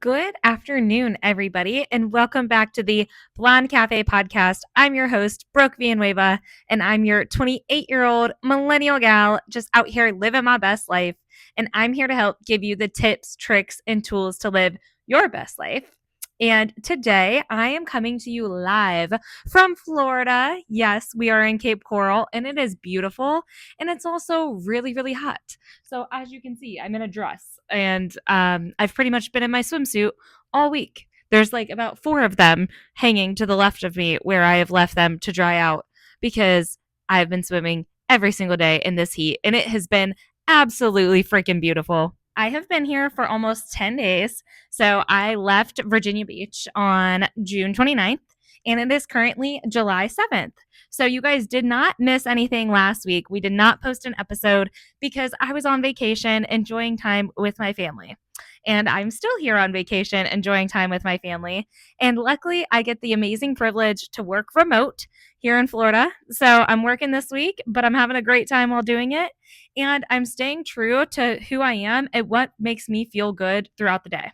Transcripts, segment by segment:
Good afternoon, everybody, and welcome back to the Blonde Café Podcast. I'm your host, Brooke Villanueva, and I'm your 28-year-old millennial gal just out here living my best life. And I'm here to help give you the tips, tricks, and tools to live your best life. And today I am coming to you live from Florida. Yes, we are in Cape Coral, and it is beautiful, and it's also really, really hot. So as you can see, I'm in a dress and I've pretty much been in my swimsuit all week. There's like about 4 of them hanging to the left of me where I have left them to dry out because I've been swimming every single day in this heat and it has been absolutely freaking beautiful. I have been here for almost 10 days. So I left Virginia Beach on June 29th and it is currently July 7th. So you guys did not miss anything last week. We did not post an episode because I was on vacation enjoying time with my family. And I'm still here on vacation enjoying time with my family. And luckily, I get the amazing privilege to work remote here in Florida. So I'm working this week, but I'm having a great time while doing it. And I'm staying true to who I am and what makes me feel good throughout the day.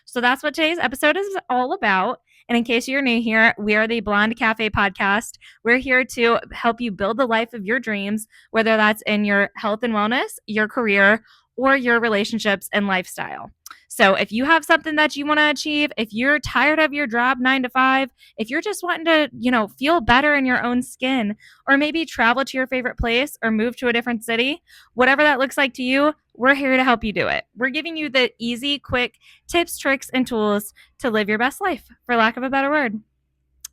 So that's what today's episode is all about. And in case you're new here, we are the Blonde Café Podcast. We're here to help you build the life of your dreams, whether that's in your health and wellness, your career, or your relationships and lifestyle. So if you have something that you want to achieve, if you're tired of your job 9 to 5, if you're just wanting to, feel better in your own skin, or maybe travel to your favorite place or move to a different city, whatever that looks like to you, we're here to help you do it. We're giving you the easy, quick tips, tricks, and tools to live your best life, for lack of a better word.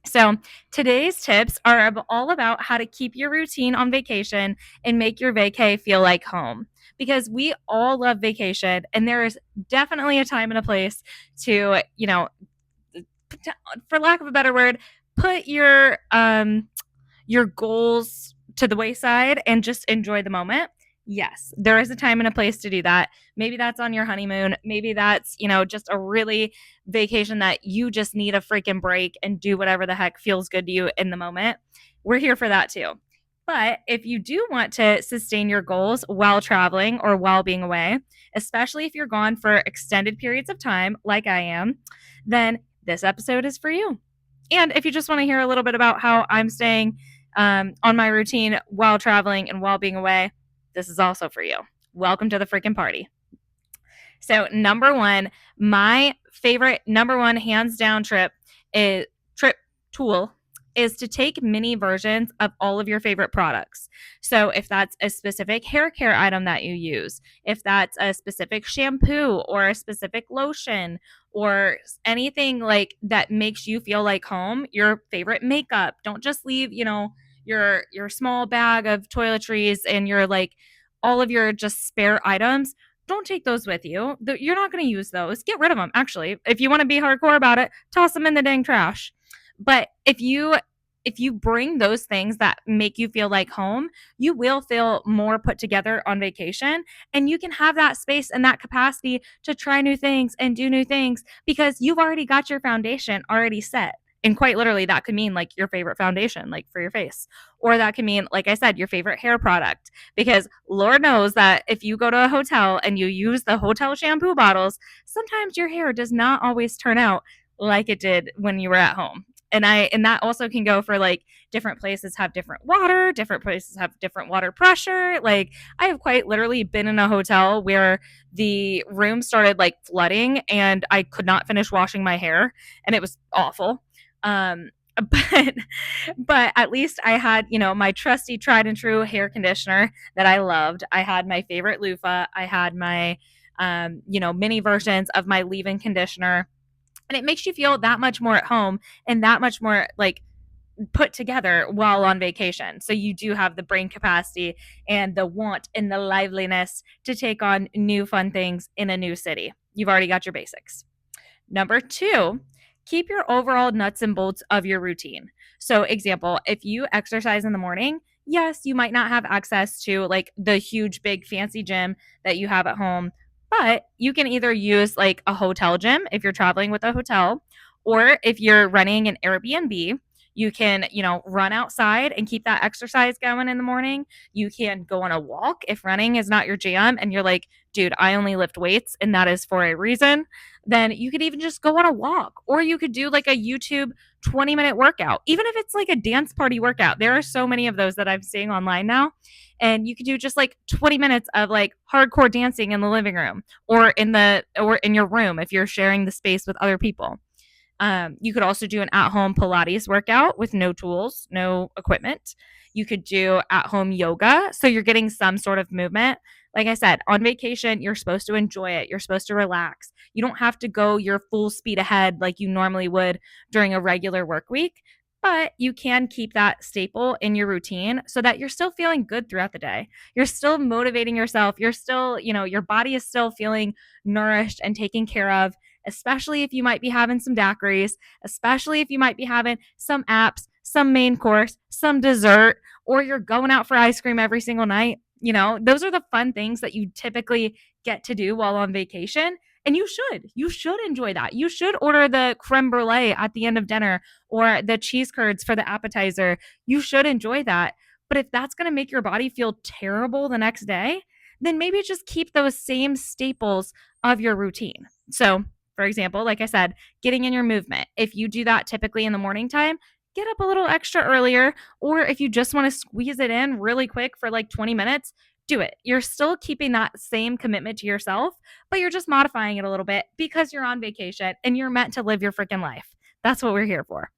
So today's tips are all about how to keep your routine on vacation and make your vacay feel like home. Because we all love vacation, and there is definitely a time and a place to, for lack of a better word, put your goals to the wayside and just enjoy the moment. Yes, there is a time and a place to do that. Maybe that's on your honeymoon. Maybe that's, just a really vacation that you just need a freaking break and do whatever the heck feels good to you in the moment. We're here for that too. But if you do want to sustain your goals while traveling or while being away, especially if you're gone for extended periods of time, like I am, then this episode is for you. And if you just want to hear a little bit about how I'm staying on my routine while traveling and while being away, this is also for you. Welcome to the freaking party. So my favorite number one hands down trip tool is to take mini versions of all of your favorite products. So if that's a specific hair care item that you use, if that's a specific shampoo or a specific lotion or anything like that makes you feel like home, your favorite makeup, don't just leave, your small bag of toiletries and your like all of your just spare items. Don't take those with you. You're not going to use those. Get rid of them. Actually, if you want to be hardcore about it, toss them in the dang trash. But if you bring those things that make you feel like home, you will feel more put together on vacation, and you can have that space and that capacity to try new things and do new things because you've already got your foundation already set. And quite literally, that could mean like your favorite foundation, like for your face. Or that can mean, like I said, your favorite hair product. Because Lord knows that if you go to a hotel and you use the hotel shampoo bottles, sometimes your hair does not always turn out like it did when you were at home. And that also can go for like different places have different water, different places have different water pressure. Like I have quite literally been in a hotel where the room started like flooding and I could not finish washing my hair and it was awful. But at least I had, my trusty tried and true hair conditioner that I loved. I had my favorite loofah. I had my mini versions of my leave-in conditioner. And it makes you feel that much more at home and that much more like put together while on vacation. So you do have the brain capacity and the want and the liveliness to take on new fun things in a new city. You've already got your basics. Number 2, keep your overall nuts and bolts of your routine. So example, if you exercise in the morning, yes, you might not have access to like the huge, big, fancy gym that you have at home, but you can either use like a hotel gym if you're traveling with a hotel, or if you're running an Airbnb, You can, run outside and keep that exercise going in the morning. You can go on a walk if running is not your jam and you're like, dude, I only lift weights and that is for a reason. Then you could even just go on a walk, or you could do like a YouTube 20-minute workout, even if it's like a dance party workout. There are so many of those that I'm seeing online now. And you could do just like 20 minutes of like hardcore dancing in the living room or in your room if you're sharing the space with other people. You could also do an at-home Pilates workout with no tools, no equipment. You could do at-home yoga, so you're getting some sort of movement. Like I said, on vacation, you're supposed to enjoy it. You're supposed to relax. You don't have to go your full speed ahead like you normally would during a regular work week, but you can keep that staple in your routine so that you're still feeling good throughout the day. You're still motivating yourself. You're still, your body is still feeling nourished and taken care of, especially if you might be having some daiquiris, especially if you might be having some apps, some main course, some dessert, or you're going out for ice cream every single night. Those are the fun things that you typically get to do while on vacation. And you should enjoy that. You should order the creme brulee at the end of dinner or the cheese curds for the appetizer. You should enjoy that. But if that's going to make your body feel terrible the next day, then maybe just keep those same staples of your routine. So, for example, like I said, getting in your movement. If you do that typically in the morning time, get up a little extra earlier. Or if you just want to squeeze it in really quick for like 20 minutes, do it. You're still keeping that same commitment to yourself, but you're just modifying it a little bit because you're on vacation and you're meant to live your freaking life. That's what we're here for.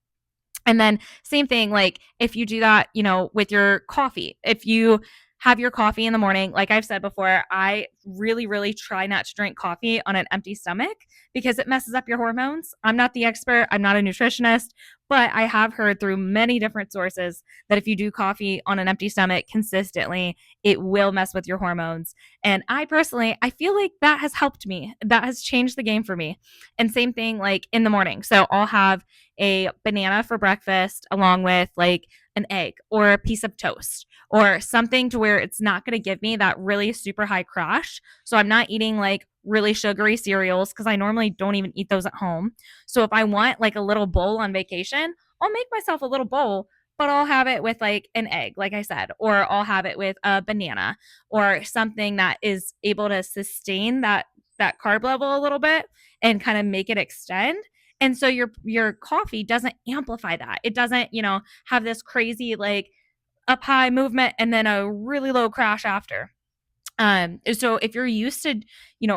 And then same thing, like if you do that, with your coffee, if you have your coffee in the morning, like I've said before, I really, really try not to drink coffee on an empty stomach because it messes up your hormones. I'm not the expert. I'm not a nutritionist, but I have heard through many different sources that if you do coffee on an empty stomach consistently, it will mess with your hormones. And I personally, I feel like that has helped me. That has changed the game for me. And same thing like in the morning. So I'll have a banana for breakfast along with like an egg or a piece of toast or something to where it's not going to give me that really super high crash. So I'm not eating like really sugary cereals because I normally don't even eat those at home. So if I want like a little bowl on vacation, I'll make myself a little bowl, but I'll have it with like an egg, like I said, or I'll have it with a banana or something that is able to sustain that carb level a little bit and kind of make it extend. And so your coffee doesn't amplify that. It doesn't, have this crazy like up high movement and then a really low crash after. So if you're used to,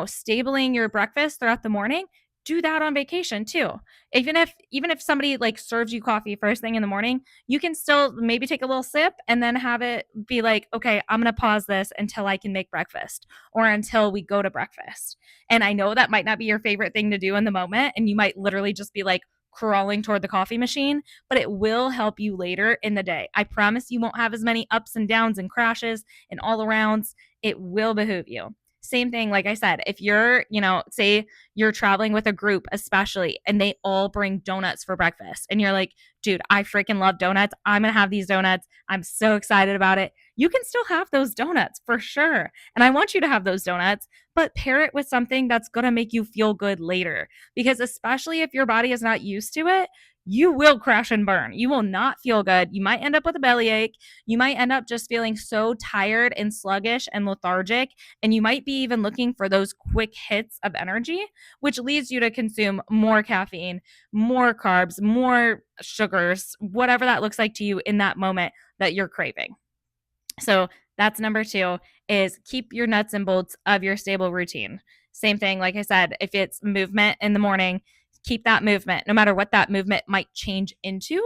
stabling your breakfast throughout the morning, do that on vacation too. Even if somebody like serves you coffee first thing in the morning, you can still maybe take a little sip and then have it be like, okay, I'm going to pause this until I can make breakfast or until we go to breakfast. And I know that might not be your favorite thing to do in the moment. And you might literally just be like, crawling toward the coffee machine, but it will help you later in the day. I promise you won't have as many ups and downs and crashes and all arounds. It will behoove you. Same thing, like I said, if you're, say you're traveling with a group, especially, and they all bring donuts for breakfast, and you're like, dude, I freaking love donuts. I'm going to have these donuts. I'm so excited about it. You can still have those donuts for sure. And I want you to have those donuts, but pair it with something that's going to make you feel good later. Because especially if your body is not used to it, you will crash and burn. You will not feel good. You might end up with a bellyache. You might end up just feeling so tired and sluggish and lethargic. And you might be even looking for those quick hits of energy, which leads you to consume more caffeine, more carbs, more sugars, whatever that looks like to you in that moment that you're craving. So that's number 2 is keep your nuts and bolts of your stable routine. Same thing, like I said, if it's movement in the morning, keep that movement. No matter what that movement might change into,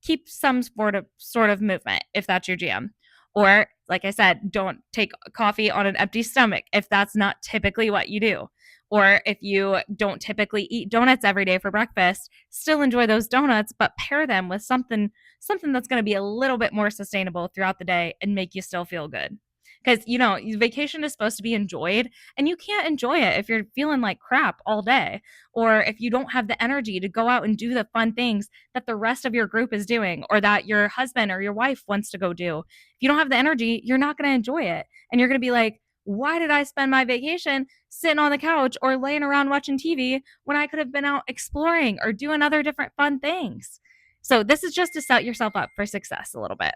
keep some sort of movement if that's your jam. Or, like I said, don't take coffee on an empty stomach if that's not typically what you do. Or if you don't typically eat donuts every day for breakfast, still enjoy those donuts, but pair them with something that's going to be a little bit more sustainable throughout the day and make you still feel good. Because, vacation is supposed to be enjoyed, and you can't enjoy it if you're feeling like crap all day, or if you don't have the energy to go out and do the fun things that the rest of your group is doing, or that your husband or your wife wants to go do. If you don't have the energy, you're not going to enjoy it. And you're going to be like, why did I spend my vacation sitting on the couch or laying around watching TV when I could have been out exploring or doing other different fun things? So this is just to set yourself up for success a little bit.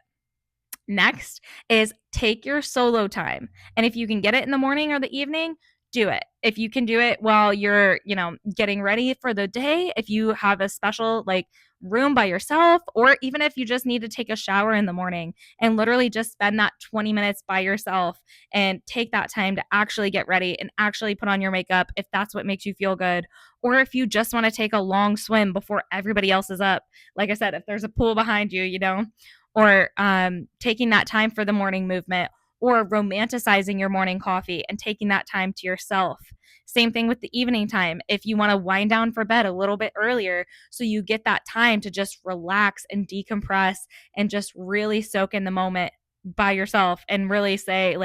Next is take your solo time. And if you can get it in the morning or the evening, do it. If you can do it while you're, getting ready for the day, if you have a special room by yourself, or even if you just need to take a shower in the morning and literally just spend that 20 minutes by yourself and take that time to actually get ready and actually put on your makeup if that's what makes you feel good. Or if you just want to take a long swim before everybody else is up. Like I said, if there's a pool behind you, or taking that time for the morning movement, or romanticizing your morning coffee and taking that time to yourself. Same thing with the evening time. If you want to wind down for bed a little bit earlier so you get that time to just relax and decompress and just really soak in the moment by yourself and really say,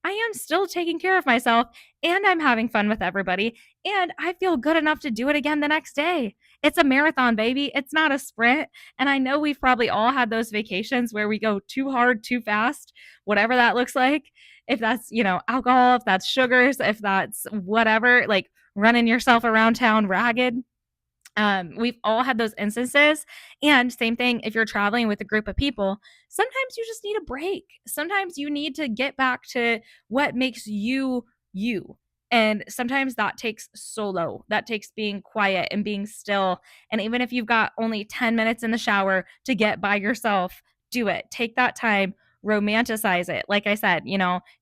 I am still taking care of myself and I'm having fun with everybody and I feel good enough to do it again the next day. It's a marathon, baby. It's not a sprint. And I know we've probably all had those vacations where we go too hard, too fast, whatever that looks like. If that's, alcohol, if that's sugars, if that's whatever, running yourself around town ragged. We've all had those instances. And same thing if you're traveling with a group of people, sometimes you just need a break. Sometimes you need to get back to what makes you you. And sometimes that takes solo. That takes being quiet and being still. And even if you've got only 10 minutes in the shower to get by yourself, do it. Take that time, romanticize it. Like I said,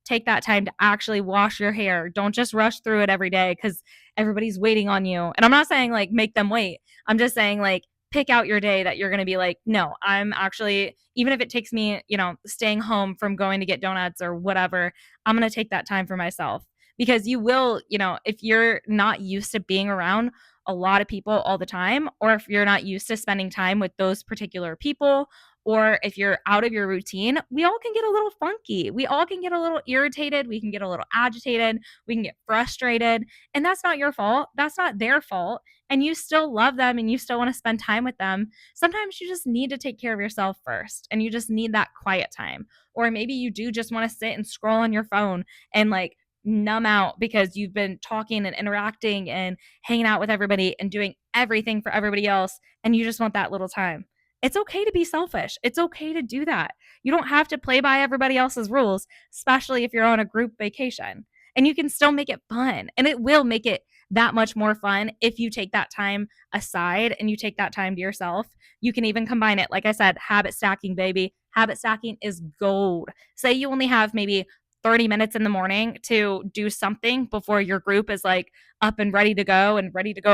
take that time to actually wash your hair. Don't just rush through it every day because everybody's waiting on you. And I'm not saying make them wait. I'm just saying pick out your day that you're going to be no, I'm actually, even if it takes me, staying home from going to get donuts or whatever, I'm going to take that time for myself. Because you will, if you're not used to being around a lot of people all the time, or if you're not used to spending time with those particular people, or if you're out of your routine, we all can get a little funky. We all can get a little irritated. We can get a little agitated. We can get frustrated. And that's not your fault. That's not their fault. And you still love them and you still want to spend time with them. Sometimes you just need to take care of yourself first and you just need that quiet time. Or maybe you do just want to sit and scroll on your phone and numb out because you've been talking and interacting and hanging out with everybody and doing everything for everybody else. And you just want that little time. It's okay to be selfish. It's okay to do that. You don't have to play by everybody else's rules, especially if you're on a group vacation. And you can still make it fun. And it will make it that much more fun if you take that time aside and you take that time to yourself. You can even combine it. Like I said, habit stacking, baby. Habit stacking is gold. Say you only have maybe 30 minutes in the morning to do something before your group is up and ready to go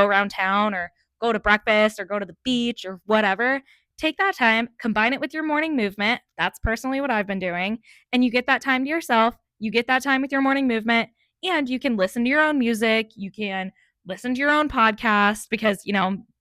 around town or go to breakfast or go to the beach or whatever. Take that time, combine it with your morning movement. That's personally what I've been doing. And you get that time to yourself. You get that time with your morning movement and you can listen to your own music. You can listen to your own podcast because,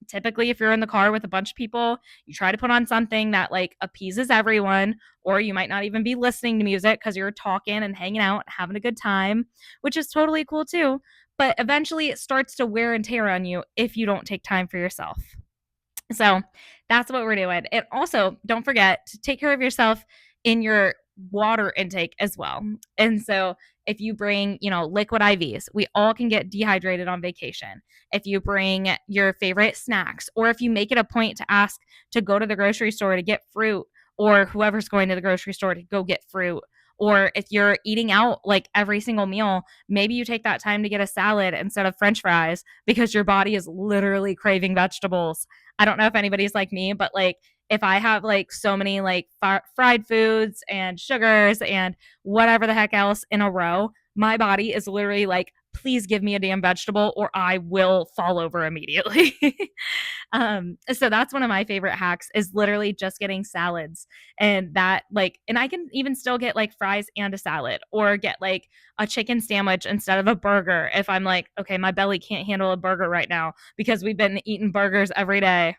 typically if you're in the car with a bunch of people, you try to put on something that appeases everyone, or you might not even be listening to music because you're talking and hanging out, having a good time, which is totally cool too. But eventually it starts to wear and tear on you if you don't take time for yourself. So that's what we're doing. And also, don't forget to take care of yourself in your water intake as well. And so, if you bring, liquid IVs, we all can get dehydrated on vacation. If you bring your favorite snacks, or if you make it a point to ask to go to the grocery store to get fruit, or whoever's going to the grocery store to go get fruit, or if you're eating out every single meal, maybe you take that time to get a salad instead of French fries because your body is literally craving vegetables. I don't know if anybody's like me, but if I have so many fried foods and sugars and whatever the heck else in a row, my body is literally please give me a damn vegetable or I will fall over immediately. So that's one of my favorite hacks is literally just getting salads and that and I can even still get fries and a salad or get a chicken sandwich instead of a burger if I'm okay, my belly can't handle a burger right now because we've been eating burgers every day,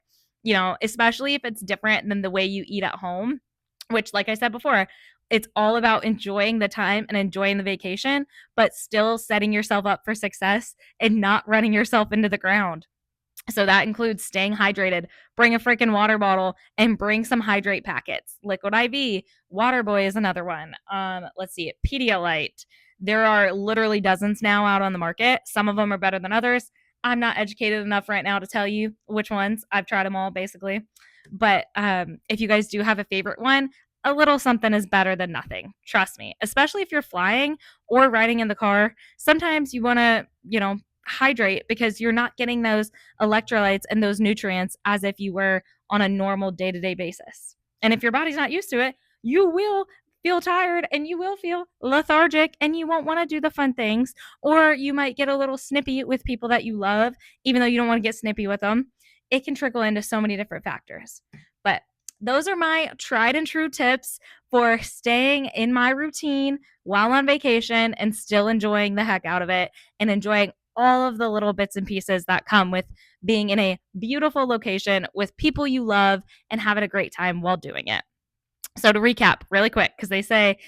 especially if it's different than the way you eat at home, which like I said before, it's all about enjoying the time and enjoying the vacation, but still setting yourself up for success and not running yourself into the ground. So that includes staying hydrated. Bring a freaking water bottle and bring some hydrate packets. Liquid IV, Water Boy is another one. Let's see, Pedialyte. There are literally dozens now out on the market. Some of them are better than others. I'm not educated enough right now to tell you which ones. I've tried them all basically. But if you guys do have a favorite one, a little something is better than nothing. Trust me, especially if you're flying or riding in the car. Sometimes you want to, hydrate because you're not getting those electrolytes and those nutrients as if you were on a normal day to day basis. And if your body's not used to it, you will feel tired and you will feel lethargic and you won't want to do the fun things. Or you might get a little snippy with people that you love, even though you don't want to get snippy with them. It can trickle into so many different factors. But those are my tried and true tips for staying in my routine while on vacation and still enjoying the heck out of it and enjoying all of the little bits and pieces that come with being in a beautiful location with people you love and having a great time while doing it. So to recap really quick, because they say,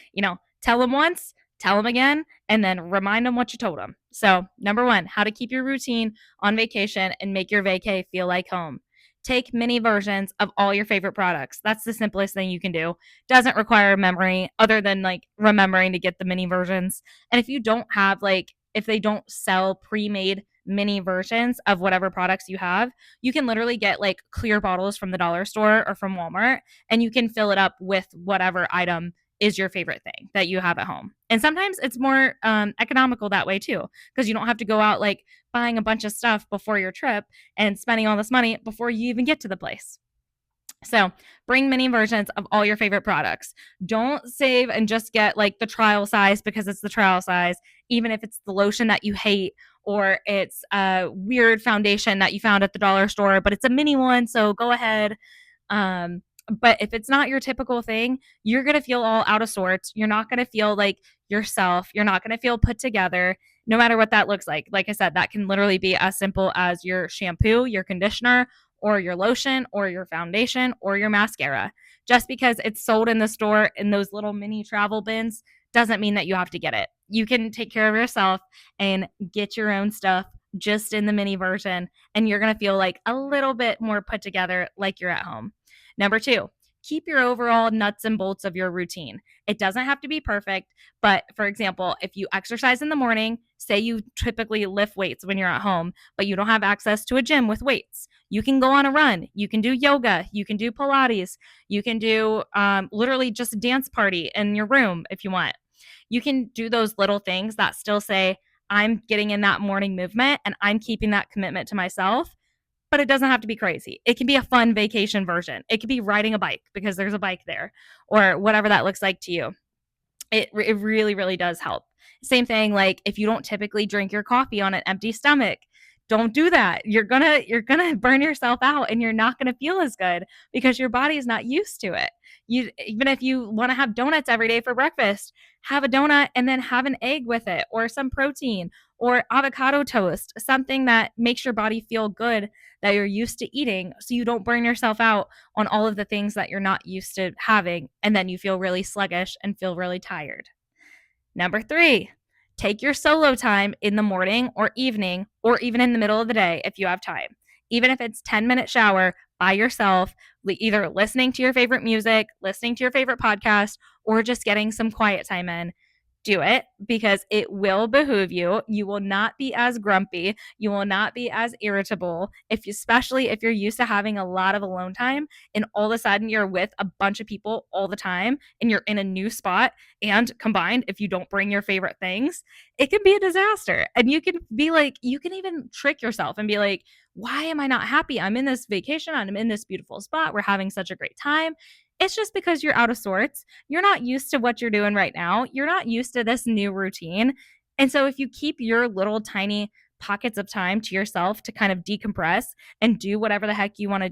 tell them once, tell them again, and then remind them what you told them. So number one, how to keep your routine on vacation and make your vacay feel like home. Take mini versions of all your favorite products. That's the simplest thing you can do. Doesn't require memory other than like remembering to get the mini versions. And if you don't have if they don't sell pre-made mini versions of whatever products you have, you can literally get like clear bottles from the dollar store or from Walmart and you can fill it up with whatever item is your favorite thing that you have at home. And sometimes it's more economical that way too, because you don't have to go out like buying a bunch of stuff before your trip and spending all this money before you even get to the place. So bring mini versions of all your favorite products. Don't save and just get like the trial size because it's the trial size, even if it's the lotion that you hate or it's a weird foundation that you found at the dollar store, but it's a mini one. So go ahead. But if it's not your typical thing, you're going to feel all out of sorts. You're not going to feel like yourself. You're not going to feel put together, no matter what that looks like. Like I said, that can literally be as simple as your shampoo, your conditioner, or your lotion, or your foundation, or your mascara. Just because it's sold in the store in those little mini travel bins doesn't mean that you have to get it. You can take care of yourself and get your own stuff just in the mini version, and you're going to feel like a little bit more put together, like you're at home. Number two, keep your overall nuts and bolts of your routine. It doesn't have to be perfect, but for example, if you exercise in the morning, say you typically lift weights when you're at home, but you don't have access to a gym with weights, you can go on a run, you can do yoga, you can do Pilates, you can do literally just a dance party in your room if you want. You can do those little things that still say, I'm getting in that morning movement and I'm keeping that commitment to myself, but it doesn't have to be crazy. It can be a fun vacation version. It could be riding a bike because there's a bike there or whatever that looks like to you. It really, really does help. Same thing, like if you don't typically drink your coffee on an empty stomach, don't do that. You're gonna burn yourself out and you're not gonna feel as good because your body is not used to it. Even if you want to have donuts every day for breakfast, have a donut and then have an egg with it or some protein or avocado toast, something that makes your body feel good that you're used to eating so you don't burn yourself out on all of the things that you're not used to having and then you feel really sluggish and feel really tired. Number three, take your solo time in the morning or evening or even in the middle of the day if you have time. Even if it's 10-minute shower by yourself, either listening to your favorite music, listening to your favorite podcast, or just getting some quiet time in. Do it because it will behoove you. You will not be as grumpy. You will not be as irritable, especially if you're used to having a lot of alone time and all of a sudden you're with a bunch of people all the time and you're in a new spot. And combined, if you don't bring your favorite things, it can be a disaster. And you can be like, you can even trick yourself and be like, why am I not happy? I'm in this vacation. I'm in this beautiful spot. We're having such a great time. It's just because you're out of sorts. You're not used to what you're doing right now. You're not used to this new routine. And so if you keep your little tiny pockets of time to yourself to kind of decompress and do whatever the heck you want to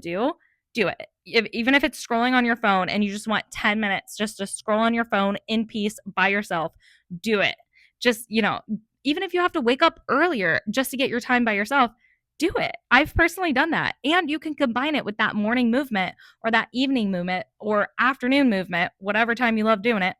do it. Even if it's scrolling on your phone and you just want 10 minutes just to scroll on your phone in peace by yourself, do it. Just, even if you have to wake up earlier just to get your time by yourself, do it. I've personally done that. And you can combine it with that morning movement or that evening movement or afternoon movement, whatever time you love doing it.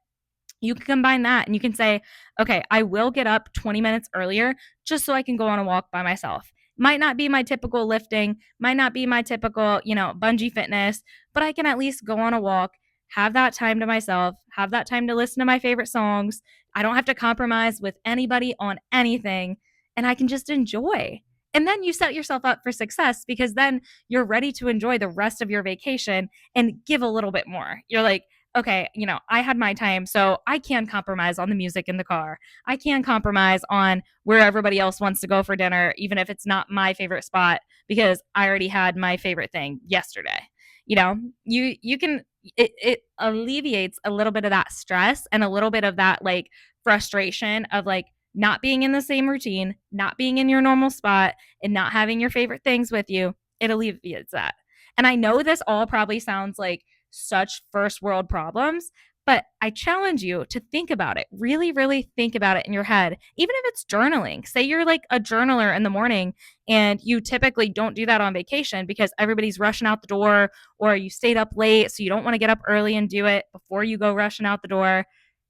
You can combine that and you can say, okay, I will get up 20 minutes earlier just so I can go on a walk by myself. Might not be my typical lifting, might not be my typical, bungee fitness, but I can at least go on a walk, have that time to myself, have that time to listen to my favorite songs. I don't have to compromise with anybody on anything and I can just enjoy. And then you set yourself up for success because then you're ready to enjoy the rest of your vacation and give a little bit more. You're like, okay, I had my time, so I can compromise on the music in the car. I can compromise on where everybody else wants to go for dinner, even if it's not my favorite spot, because I already had my favorite thing yesterday. You can it alleviates a little bit of that stress and a little bit of that like frustration of like not being in the same routine, not being in your normal spot, and not having your favorite things with you. It alleviates that. And I know this all probably sounds like such first world problems, but I challenge you to think about it. Really, really think about it in your head. Even if it's journaling. Say you're like a journaler in the morning and you typically don't do that on vacation because everybody's rushing out the door, or you stayed up late so you don't want to get up early and do it before you go rushing out the door.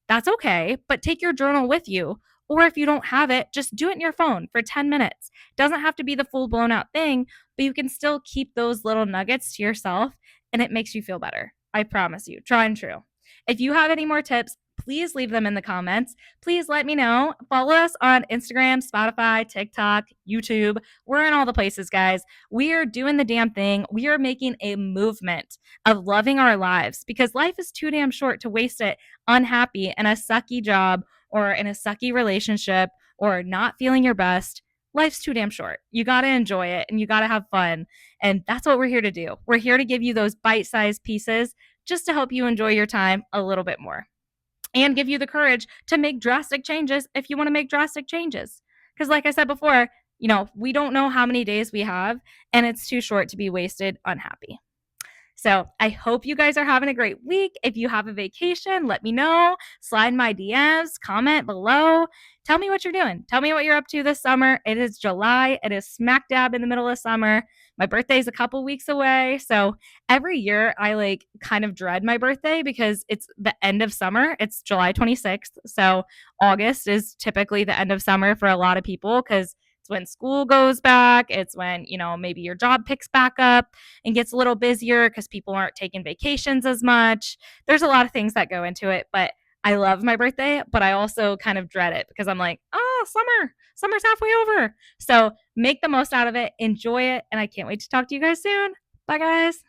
That's okay, but take your journal with you. Or if you don't have it, just do it in your phone for 10 minutes. Doesn't have to be the full blown out thing, but you can still keep those little nuggets to yourself and it makes you feel better. I promise you. Try and true. If you have any more tips, please leave them in the comments. Please let me know. Follow us on Instagram, Spotify, TikTok, YouTube. We're in all the places, guys. We are doing the damn thing. We are making a movement of loving our lives because life is too damn short to waste it unhappy in a sucky job or in a sucky relationship or not feeling your best. Life's too damn short. You got to enjoy it and you got to have fun. And that's what we're here to do. We're here to give you those bite-sized pieces just to help you enjoy your time a little bit more and give you the courage to make drastic changes if you want to make drastic changes. Because, like I said before, we don't know how many days we have, and it's too short to be wasted unhappy. So I hope you guys are having a great week. If you have a vacation, let me know. Slide my DMs, comment below. Tell me what you're doing. Tell me what you're up to this summer. It is July. It is smack dab in the middle of summer. My birthday is a couple weeks away. So every year I like kind of dread my birthday because it's the end of summer. It's July 26th. So August is typically the end of summer for a lot of people because it's when school goes back. It's when, maybe your job picks back up and gets a little busier because people aren't taking vacations as much. There's a lot of things that go into it, but I love my birthday, but I also kind of dread it because I'm like, oh, summer's halfway over. So make the most out of it, enjoy it, and I can't wait to talk to you guys soon. Bye, guys.